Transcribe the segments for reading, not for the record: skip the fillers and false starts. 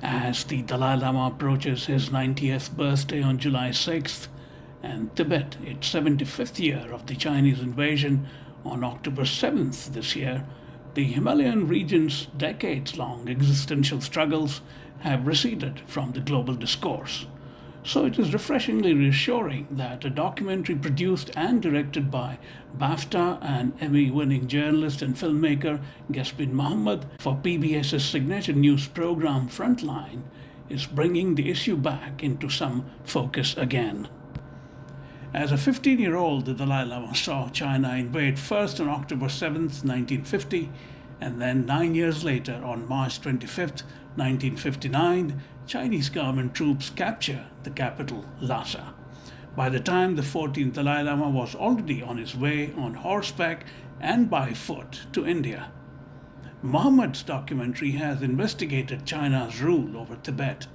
As the Dalai Lama approaches his 90th birthday on July 6th, and Tibet its 75th year of the Chinese invasion on October 7th this year, the Himalayan region's decades-long existential struggles have receded from the global discourse. So it is refreshingly reassuring that a documentary produced and directed by BAFTA and Emmy-winning journalist and filmmaker Gesbeen Mohammad for PBS's signature news program Frontline is bringing the issue back into some focus again. As a 15-year-old, the Dalai Lama saw China invade first on October 7th, 1950, and then 9 years later, on March 25th, 1959, Chinese government troops capture the capital, Lhasa. By the time the 14th Dalai Lama was already on his way on horseback and by foot to India. Muhammad's documentary has investigated China's rule over Tibet.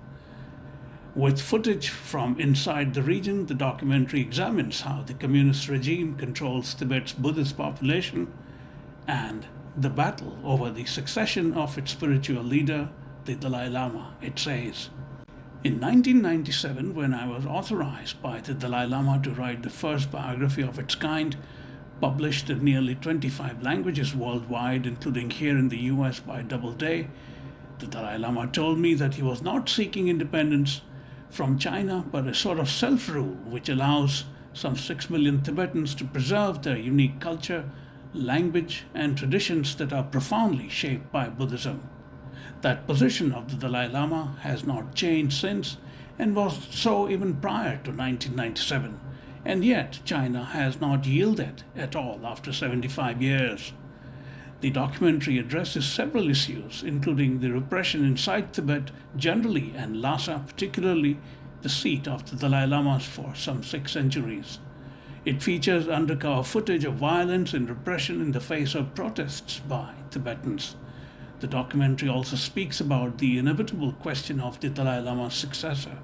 With footage from inside the region, the documentary examines how the communist regime controls Tibet's Buddhist population and the battle over the succession of its spiritual leader, the Dalai Lama, it says. In 1997, when I was authorized by the Dalai Lama to write the first biography of its kind, published in nearly 25 languages worldwide, including here in the US by Doubleday, the Dalai Lama told me that he was not seeking independence from China, but a sort of self-rule which allows some 6 million Tibetans to preserve their unique culture, language, and traditions that are profoundly shaped by Buddhism. That position of the Dalai Lama has not changed since and was so even prior to 1997, and yet China has not yielded at all after 75 years. The documentary addresses several issues, including the repression inside Tibet generally and Lhasa particularly, the seat of the Dalai Lamas for some 6 centuries. It features undercover footage of violence and repression in the face of protests by Tibetans. The documentary also speaks about the inevitable question of the Dalai Lama's successor.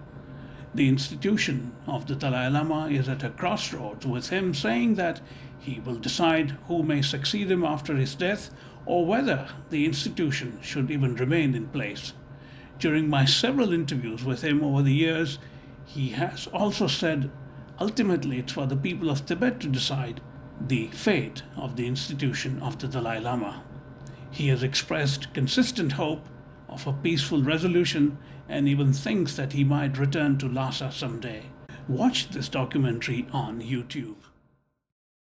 The institution of the Dalai Lama is at a crossroads, with him saying that he will decide who may succeed him after his death or whether the institution should even remain in place. During my several interviews with him over the years, he has also said ultimately it's for the people of Tibet to decide the fate of the institution of the Dalai Lama. He has expressed consistent hope of a peaceful resolution and even thinks that he might return to Lhasa someday. Watch this documentary on YouTube.